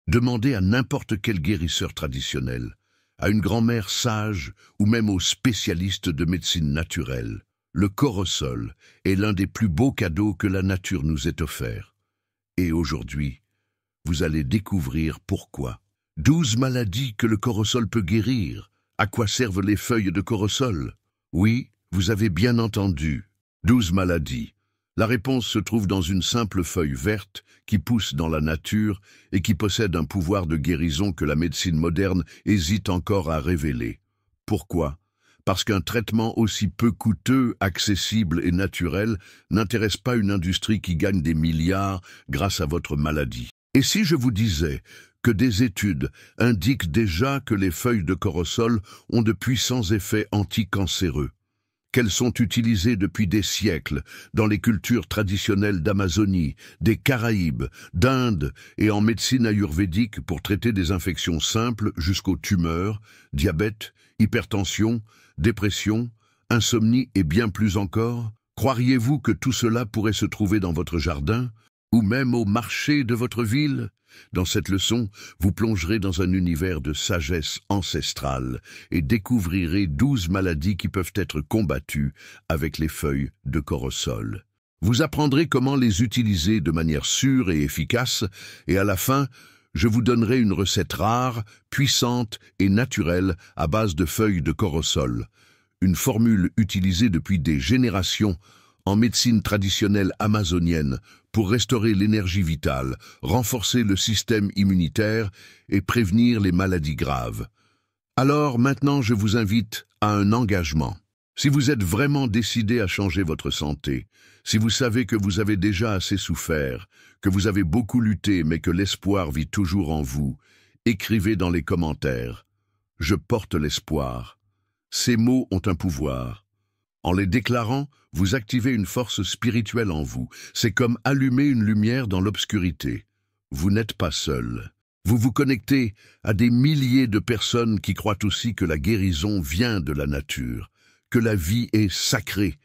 Demandez à n'importe quel guérisseur traditionnel, à une grand-mère sage ou même aux spécialistes de médecine naturelle. Le Corosol est l'un des plus beaux cadeaux que la nature nous ait offert. Et aujourd'hui, vous allez découvrir pourquoi. 12 maladies que le Corosol peut guérir. À quoi servent les feuilles de Corosol? Oui, vous avez bien entendu. 12 maladies. La réponse se trouve dans une simple feuille verte qui pousse dans la nature et qui possède un pouvoir de guérison que la médecine moderne hésite encore à révéler. Pourquoi? Parce qu'un traitement aussi peu coûteux, accessible et naturel n'intéresse pas une industrie qui gagne des milliards grâce à votre maladie. Et si je vous disais que des études indiquent déjà que les feuilles de Corosol ont de puissants effets anticancéreux, qu'elles sont utilisées depuis des siècles dans les cultures traditionnelles d'Amazonie, des Caraïbes, d'Inde et en médecine ayurvédique pour traiter des infections simples jusqu'aux tumeurs, diabète, hypertension, dépression, insomnie et bien plus encore? Croiriez-vous que tout cela pourrait se trouver dans votre jardin ou même au marché de votre ville? Dans cette leçon, vous plongerez dans un univers de sagesse ancestrale et découvrirez 12 maladies qui peuvent être combattues avec les feuilles de Corosol. Vous apprendrez comment les utiliser de manière sûre et efficace, et à la fin, je vous donnerai une recette rare, puissante et naturelle à base de feuilles de Corosol. Une formule utilisée depuis des générations en médecine traditionnelle amazonienne pour restaurer l'énergie vitale, renforcer le système immunitaire et prévenir les maladies graves. Alors maintenant, je vous invite à un engagement. Si vous êtes vraiment décidé à changer votre santé, si vous savez que vous avez déjà assez souffert, que vous avez beaucoup lutté mais que l'espoir vit toujours en vous, écrivez dans les commentaires « Je porte l'espoir ». Ces mots ont un pouvoir. En les déclarant, vous activez une force spirituelle en vous. C'est comme allumer une lumière dans l'obscurité. Vous n'êtes pas seul. Vous vous connectez à des milliers de personnes qui croient aussi que la guérison vient de la nature, que la vie est sacrée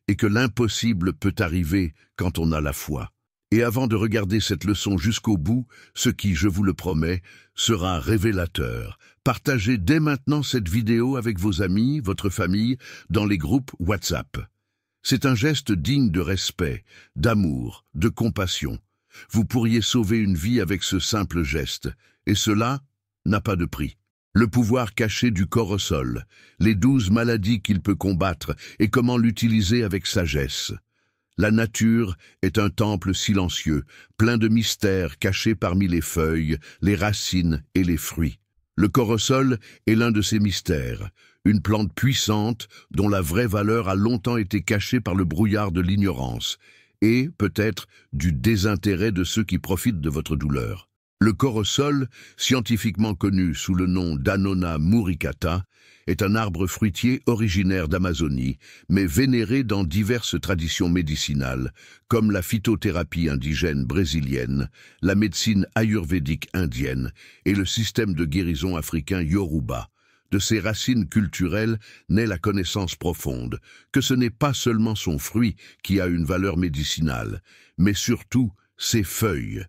et que l'impossible peut arriver quand on a la foi. Et avant de regarder cette leçon jusqu'au bout, ce qui, je vous le promets, sera révélateur. Partagez dès maintenant cette vidéo avec vos amis, votre famille, dans les groupes WhatsApp. C'est un geste digne de respect, d'amour, de compassion. Vous pourriez sauver une vie avec ce simple geste, et cela n'a pas de prix. Le pouvoir caché du Corosol, les 12 maladies qu'il peut combattre et comment l'utiliser avec sagesse. La nature est un temple silencieux, plein de mystères cachés parmi les feuilles, les racines et les fruits. Le Corosol est l'un de ces mystères, une plante puissante dont la vraie valeur a longtemps été cachée par le brouillard de l'ignorance et, peut-être, du désintérêt de ceux qui profitent de votre douleur. Le Corosol, scientifiquement connu sous le nom d'Annona muricata, est un arbre fruitier originaire d'Amazonie, mais vénéré dans diverses traditions médicinales, comme la phytothérapie indigène brésilienne, la médecine ayurvédique indienne et le système de guérison africain Yoruba. De ses racines culturelles naît la connaissance profonde, que ce n'est pas seulement son fruit qui a une valeur médicinale, mais surtout ses feuilles,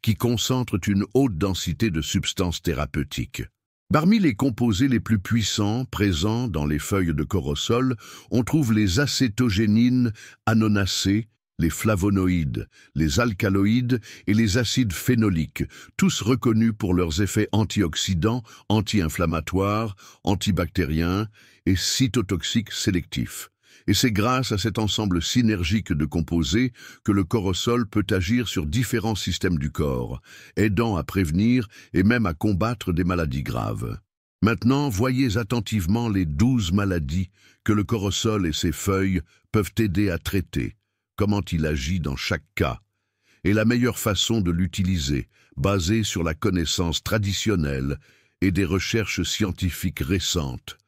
qui concentrent une haute densité de substances thérapeutiques. Parmi les composés les plus puissants présents dans les feuilles de Corosol, on trouve les acétogénines annonacées, les flavonoïdes, les alcaloïdes et les acides phénoliques, tous reconnus pour leurs effets antioxydants, anti-inflammatoires, antibactériens et cytotoxiques sélectifs. Et c'est grâce à cet ensemble synergique de composés que le Corosol peut agir sur différents systèmes du corps, aidant à prévenir et même à combattre des maladies graves. Maintenant, voyez attentivement les 12 maladies que le Corosol et ses feuilles peuvent aider à traiter, comment il agit dans chaque cas, et la meilleure façon de l'utiliser, basée sur la connaissance traditionnelle et des recherches scientifiques récentes.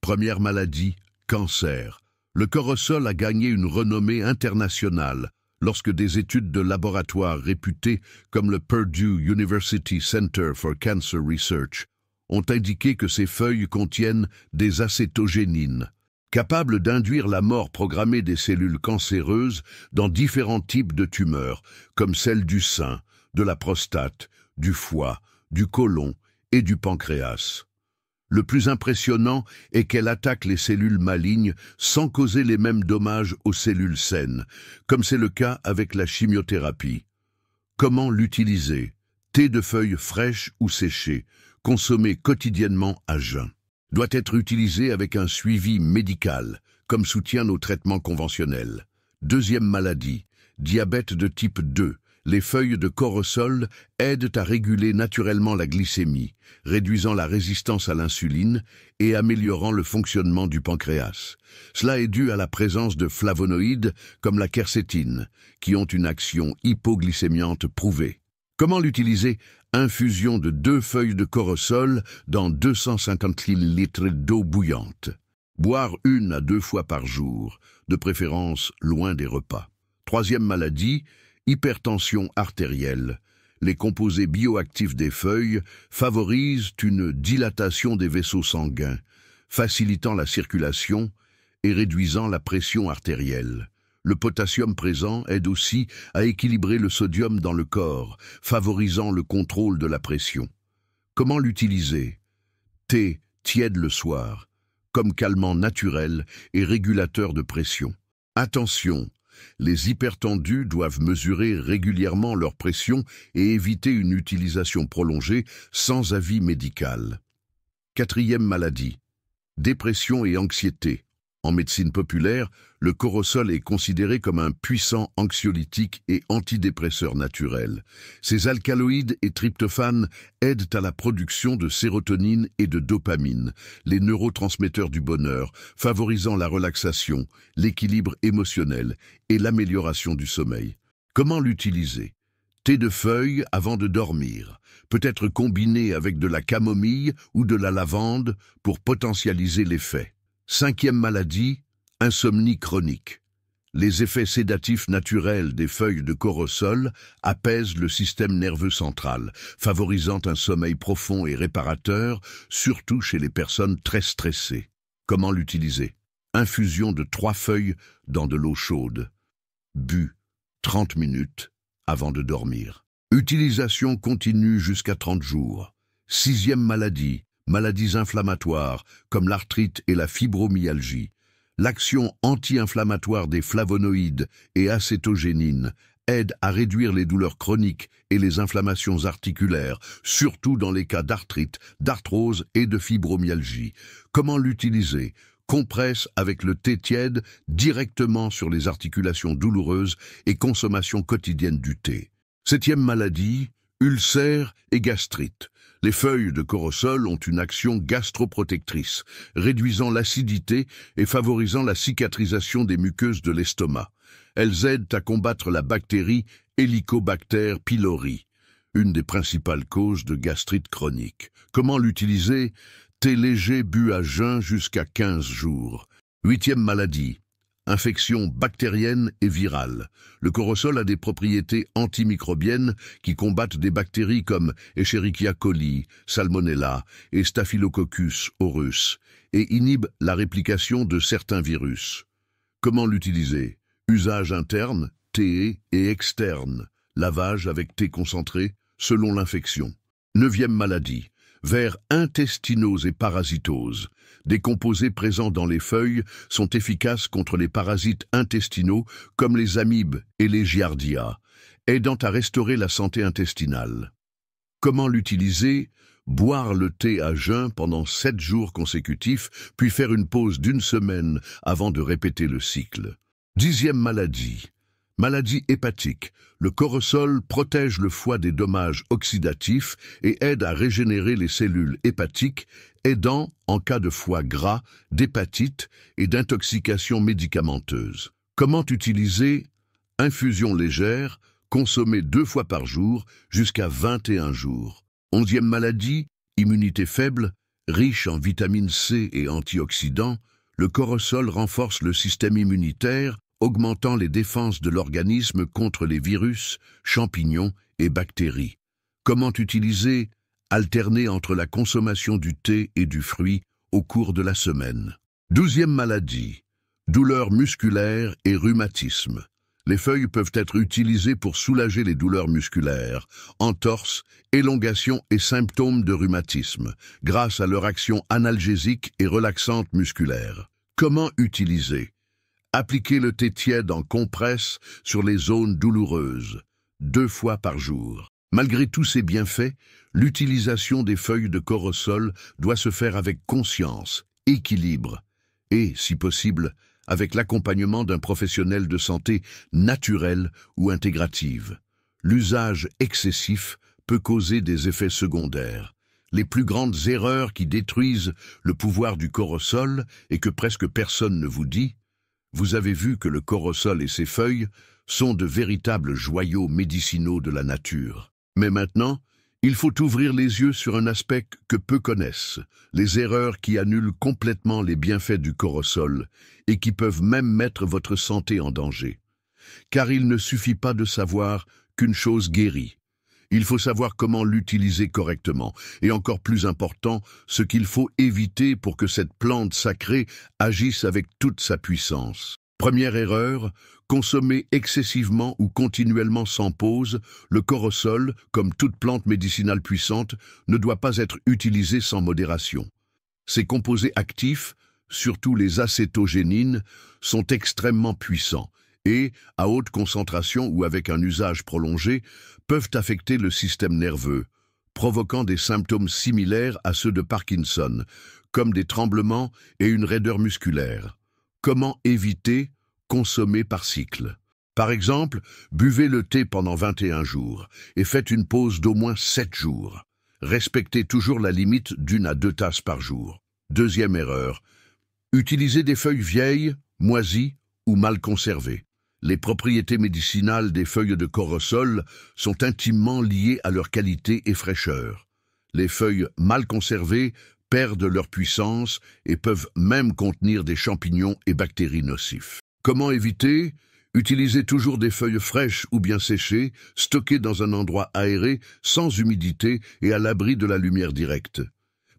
Première maladie, cancer. Le Corosol a gagné une renommée internationale lorsque des études de laboratoires réputés comme le Purdue University Center for Cancer Research ont indiqué que ces feuilles contiennent des acétogénines, capables d'induire la mort programmée des cellules cancéreuses dans différents types de tumeurs, comme celles du sein, de la prostate, du foie, du côlon et du pancréas. Le plus impressionnant est qu'elle attaque les cellules malignes sans causer les mêmes dommages aux cellules saines, comme c'est le cas avec la chimiothérapie. Comment l'utiliser? Thé de feuilles fraîches ou séchées, consommé quotidiennement à jeun. Doit être utilisé avec un suivi médical, comme soutien aux traitements conventionnels. Deuxième maladie, diabète de type 2. Les feuilles de corosol aident à réguler naturellement la glycémie, réduisant la résistance à l'insuline et améliorant le fonctionnement du pancréas. Cela est dû à la présence de flavonoïdes comme la quercétine, qui ont une action hypoglycémiante prouvée. Comment l'utiliser? Infusion de 2 feuilles de corosol dans 250 ml d'eau bouillante. Boire 1 à 2 fois par jour, de préférence loin des repas. Troisième maladie, hypertension artérielle. Les composés bioactifs des feuilles favorisent une dilatation des vaisseaux sanguins, facilitant la circulation et réduisant la pression artérielle. Le potassium présent aide aussi à équilibrer le sodium dans le corps, favorisant le contrôle de la pression. Comment l'utiliser? Thé tiède le soir, comme calmant naturel et régulateur de pression. Attention! Les hypertendus doivent mesurer régulièrement leur pression et éviter une utilisation prolongée sans avis médical. Quatrième maladie, dépression et anxiété. En médecine populaire, le corosol est considéré comme un puissant anxiolytique et antidépresseur naturel. Ses alcaloïdes et tryptophane aident à la production de sérotonine et de dopamine, les neurotransmetteurs du bonheur, favorisant la relaxation, l'équilibre émotionnel et l'amélioration du sommeil. Comment l'utiliser? Thé de feuilles avant de dormir. Peut être combiné avec de la camomille ou de la lavande pour potentialiser l'effet. Cinquième maladie, insomnie chronique. Les effets sédatifs naturels des feuilles de corosol apaisent le système nerveux central, favorisant un sommeil profond et réparateur, surtout chez les personnes très stressées. Comment l'utiliser? Infusion de 3 feuilles dans de l'eau chaude. Bu 30 minutes avant de dormir. Utilisation continue jusqu'à 30 jours. Sixième maladie, maladies inflammatoires comme l'arthrite et la fibromyalgie. L'action anti-inflammatoire des flavonoïdes et acétogénine aide à réduire les douleurs chroniques et les inflammations articulaires, surtout dans les cas d'arthrite, d'arthrose et de fibromyalgie. Comment l'utiliser? Compresse avec le thé tiède directement sur les articulations douloureuses et consommation quotidienne du thé. Septième maladie, ulcères et gastrite. Les feuilles de corosol ont une action gastroprotectrice, réduisant l'acidité et favorisant la cicatrisation des muqueuses de l'estomac. Elles aident à combattre la bactérie Helicobacter pylori, une des principales causes de gastrite chronique. Comment l'utiliser? Thé léger bu à jeun jusqu'à 15 jours. Huitième maladie, infection bactérienne et virale. Le corosol a des propriétés antimicrobiennes qui combattent des bactéries comme Escherichia coli, Salmonella et Staphylococcus aureus et inhibe la réplication de certains virus. Comment l'utiliser? Usage interne, thé et externe. Lavage avec thé concentré selon l'infection. Neuvième maladie, vers intestinaux et parasitose. Des composés présents dans les feuilles sont efficaces contre les parasites intestinaux comme les amibes et les giardia, aidant à restaurer la santé intestinale. Comment l'utiliser? Boire le thé à jeun pendant 7 jours consécutifs, puis faire une pause d'1 semaine avant de répéter le cycle. Dixième maladie. Maladie hépatique. Le corosol protège le foie des dommages oxydatifs et aide à régénérer les cellules hépatiques, aidant en cas de foie gras, d'hépatite et d'intoxication médicamenteuse. Comment utiliser? Infusion légère, consommée 2 fois par jour jusqu'à 21 jours. 11e maladie, immunité faible, riche en vitamine C et antioxydants, le corosol renforce le système immunitaire, augmentant les défenses de l'organisme contre les virus, champignons et bactéries. Comment utiliser? Alterner entre la consommation du thé et du fruit au cours de la semaine. 12e maladie, douleurs musculaires et rhumatisme. Les feuilles peuvent être utilisées pour soulager les douleurs musculaires, entorses, élongations et symptômes de rhumatisme, grâce à leur action analgésique et relaxante musculaire. Comment utiliser? Appliquez le thé tiède en compresse sur les zones douloureuses, 2 fois par jour. Malgré tous ces bienfaits, l'utilisation des feuilles de corosol doit se faire avec conscience, équilibre et, si possible, avec l'accompagnement d'un professionnel de santé naturel ou intégrative. L'usage excessif peut causer des effets secondaires. Les plus grandes erreurs qui détruisent le pouvoir du corosol et que presque personne ne vous dit, vous avez vu que le corosol et ses feuilles sont de véritables joyaux médicinaux de la nature. Mais maintenant, il faut ouvrir les yeux sur un aspect que peu connaissent, les erreurs qui annulent complètement les bienfaits du corosol et qui peuvent même mettre votre santé en danger. Car il ne suffit pas de savoir qu'une chose guérit. Il faut savoir comment l'utiliser correctement et encore plus important, ce qu'il faut éviter pour que cette plante sacrée agisse avec toute sa puissance. Première erreur, consommer excessivement ou continuellement sans pause, le corosol, comme toute plante médicinale puissante, ne doit pas être utilisé sans modération. Ses composés actifs, surtout les acétogénines, sont extrêmement puissants et, à haute concentration ou avec un usage prolongé, peuvent affecter le système nerveux, provoquant des symptômes similaires à ceux de Parkinson, comme des tremblements et une raideur musculaire. Comment éviter? Consommer par cycle. Par exemple, buvez le thé pendant 21 jours et faites une pause d'au moins 7 jours. Respectez toujours la limite d'1 à 2 tasses par jour. Deuxième erreur, utilisez des feuilles vieilles, moisies ou mal conservées. Les propriétés médicinales des feuilles de corosol sont intimement liées à leur qualité et fraîcheur. Les feuilles mal conservées perdent leur puissance et peuvent même contenir des champignons et bactéries nocifs. Comment éviter? Utilisez toujours des feuilles fraîches ou bien séchées, stockées dans un endroit aéré, sans humidité et à l'abri de la lumière directe.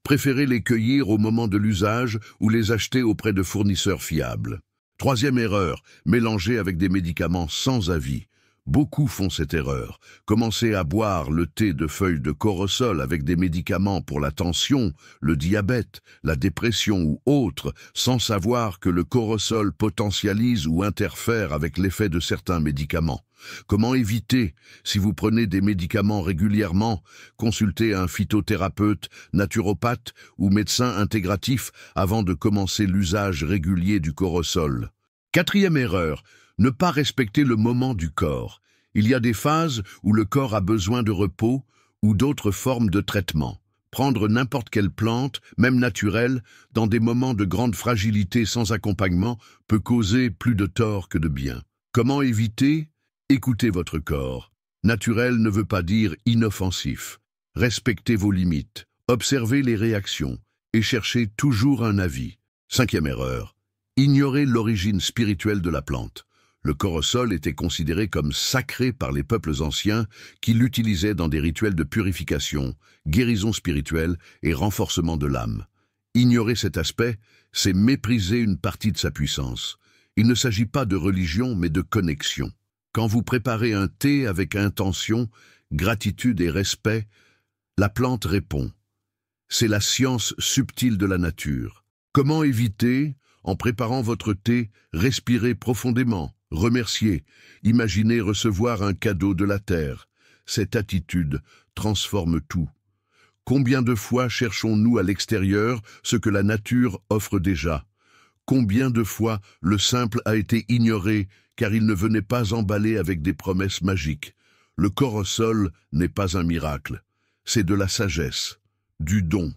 Préférez les cueillir au moment de l'usage ou les acheter auprès de fournisseurs fiables. Troisième erreur, mélanger avec des médicaments sans avis. Beaucoup font cette erreur. Commencer à boire le thé de feuilles de corosol avec des médicaments pour la tension, le diabète, la dépression ou autres, sans savoir que le corosol potentialise ou interfère avec l'effet de certains médicaments. Comment éviter? Si vous prenez des médicaments régulièrement, consultez un phytothérapeute, naturopathe ou médecin intégratif avant de commencer l'usage régulier du corosol. Quatrième erreur, ne pas respecter le moment du corps. Il y a des phases où le corps a besoin de repos ou d'autres formes de traitement. Prendre n'importe quelle plante, même naturelle, dans des moments de grande fragilité sans accompagnement peut causer plus de tort que de bien. Comment éviter? Écoutez votre corps. Naturel ne veut pas dire inoffensif. Respectez vos limites, observez les réactions et cherchez toujours un avis. Cinquième erreur, ignorez l'origine spirituelle de la plante. Le corosol était considéré comme sacré par les peuples anciens qui l'utilisaient dans des rituels de purification, guérison spirituelle et renforcement de l'âme. Ignorer cet aspect, c'est mépriser une partie de sa puissance. Il ne s'agit pas de religion, mais de connexion. Quand vous préparez un thé avec intention, gratitude et respect, la plante répond. C'est la science subtile de la nature. Comment éviter? En préparant votre thé, respirez profondément. Remerciez, imaginez recevoir un cadeau de la terre. Cette attitude transforme tout. Combien de fois cherchons-nous à l'extérieur ce que la nature offre déjà? Combien de fois le simple a été ignoré car il ne venait pas emballé avec des promesses magiques? Le corosol n'est pas un miracle, c'est de la sagesse, du don,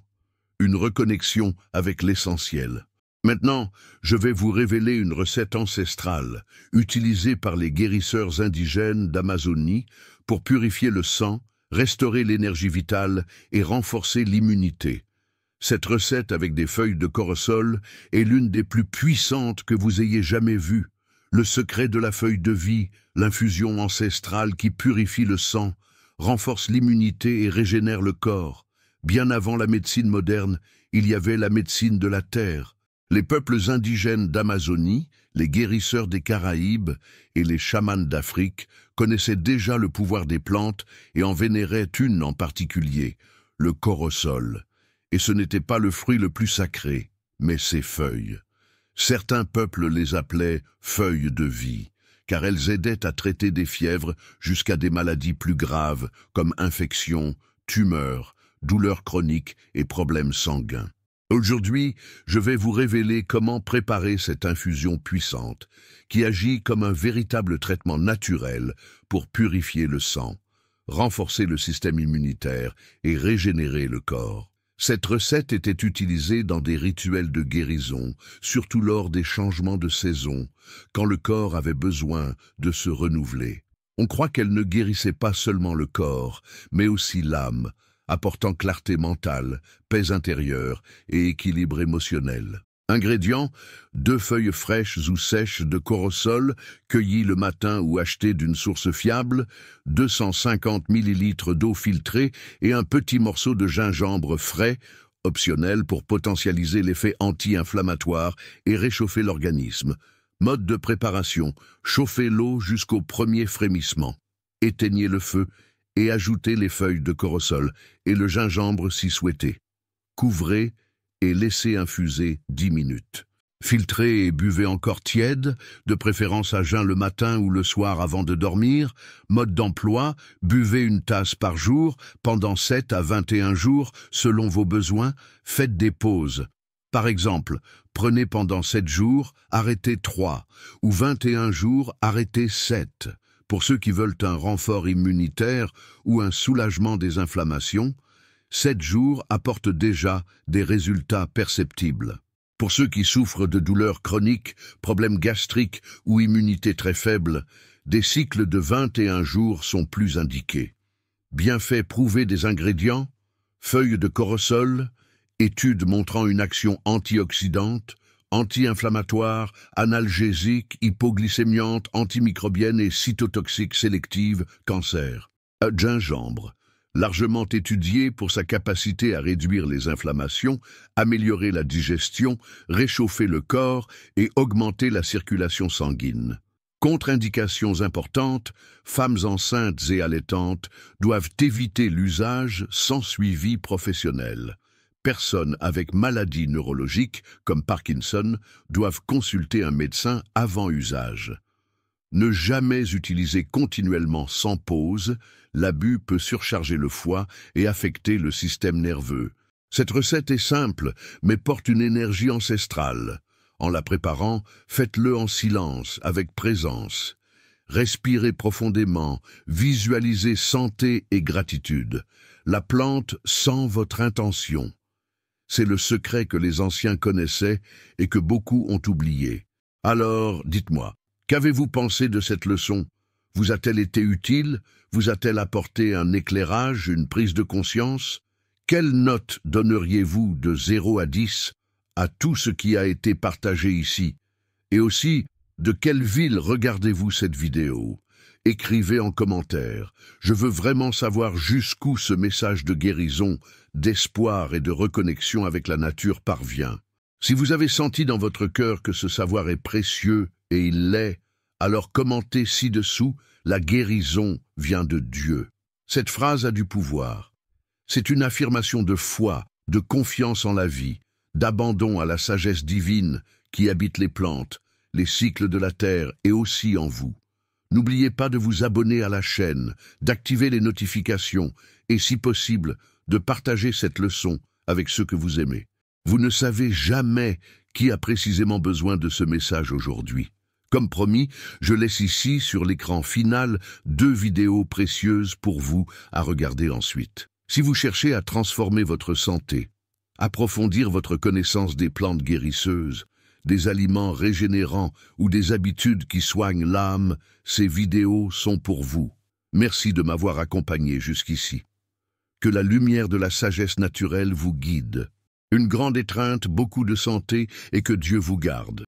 une reconnexion avec l'essentiel. Maintenant, je vais vous révéler une recette ancestrale, utilisée par les guérisseurs indigènes d'Amazonie pour purifier le sang, restaurer l'énergie vitale et renforcer l'immunité. Cette recette avec des feuilles de corosol est l'une des plus puissantes que vous ayez jamais vues. Le secret de la feuille de vie, l'infusion ancestrale qui purifie le sang, renforce l'immunité et régénère le corps. Bien avant la médecine moderne, il y avait la médecine de la terre. Les peuples indigènes d'Amazonie, les guérisseurs des Caraïbes et les chamans d'Afrique connaissaient déjà le pouvoir des plantes et en vénéraient une en particulier, le corosol. Et ce n'était pas le fruit le plus sacré, mais ses feuilles. Certains peuples les appelaient « feuilles de vie », car elles aidaient à traiter des fièvres jusqu'à des maladies plus graves comme infections, tumeurs, douleurs chroniques et problèmes sanguins. Aujourd'hui, je vais vous révéler comment préparer cette infusion puissante, qui agit comme un véritable traitement naturel pour purifier le sang, renforcer le système immunitaire et régénérer le corps. Cette recette était utilisée dans des rituels de guérison, surtout lors des changements de saison, quand le corps avait besoin de se renouveler. On croit qu'elle ne guérissait pas seulement le corps, mais aussi l'âme, apportant clarté mentale, paix intérieure et équilibre émotionnel. Ingrédients: 2 feuilles fraîches ou sèches de corosol, cueillies le matin ou achetées d'une source fiable, 250 ml d'eau filtrée et un petit morceau de gingembre frais, optionnel pour potentialiser l'effet anti-inflammatoire et réchauffer l'organisme. Mode de préparation: chauffez l'eau jusqu'au premier frémissement. Éteignez le feu et ajoutez les feuilles de corosol et le gingembre si souhaité. Couvrez et laissez infuser 10 minutes. Filtrez et buvez encore tiède, de préférence à jeun le matin ou le soir avant de dormir. Mode d'emploi: buvez une tasse par jour pendant 7 à 21 jours selon vos besoins. Faites des pauses. Par exemple, prenez pendant 7 jours, arrêtez 3, ou 21 jours, arrêtez 7. Pour ceux qui veulent un renfort immunitaire ou un soulagement des inflammations, 7 jours apportent déjà des résultats perceptibles. Pour ceux qui souffrent de douleurs chroniques, problèmes gastriques ou immunité très faible, des cycles de 21 jours sont plus indiqués. Bienfaits prouvés des ingrédients: feuilles de corosol, études montrant une action antioxydante, anti-inflammatoire, analgésique, hypoglycémiante, antimicrobienne et cytotoxique sélective, cancer. Gingembre, largement étudié pour sa capacité à réduire les inflammations, améliorer la digestion, réchauffer le corps et augmenter la circulation sanguine. Contre-indications importantes: femmes enceintes et allaitantes doivent éviter l'usage sans suivi professionnel. Personnes avec maladies neurologiques comme Parkinson doivent consulter un médecin avant usage. Ne jamais utiliser continuellement sans pause, l'abus peut surcharger le foie et affecter le système nerveux. Cette recette est simple, mais porte une énergie ancestrale. En la préparant, faites-le en silence, avec présence. Respirez profondément, visualisez santé et gratitude. La plante sent votre intention. C'est le secret que les anciens connaissaient et que beaucoup ont oublié. Alors, dites-moi, qu'avez-vous pensé de cette leçon? Vous a-t-elle été utile? Vous a-t-elle apporté un éclairage, une prise de conscience? Quelle note donneriez-vous de 0 à 10 à tout ce qui a été partagé ici? Et aussi, de quelle ville regardez-vous cette vidéo? Écrivez en commentaire. Je veux vraiment savoir jusqu'où ce message de guérison, d'espoir et de reconnexion avec la nature parvient. Si vous avez senti dans votre cœur que ce savoir est précieux, et il l'est, alors commentez ci-dessous: la guérison vient de Dieu. Cette phrase a du pouvoir. C'est une affirmation de foi, de confiance en la vie, d'abandon à la sagesse divine qui habite les plantes, les cycles de la terre et aussi en vous. N'oubliez pas de vous abonner à la chaîne, d'activer les notifications et, si possible, de partager cette leçon avec ceux que vous aimez. Vous ne savez jamais qui a précisément besoin de ce message aujourd'hui. Comme promis, je laisse ici, sur l'écran final, 2 vidéos précieuses pour vous à regarder ensuite. Si vous cherchez à transformer votre santé, approfondir votre connaissance des plantes guérisseuses, des aliments régénérants ou des habitudes qui soignent l'âme, ces vidéos sont pour vous. Merci de m'avoir accompagné jusqu'ici. Que la lumière de la sagesse naturelle vous guide. Une grande étreinte, beaucoup de santé et que Dieu vous garde.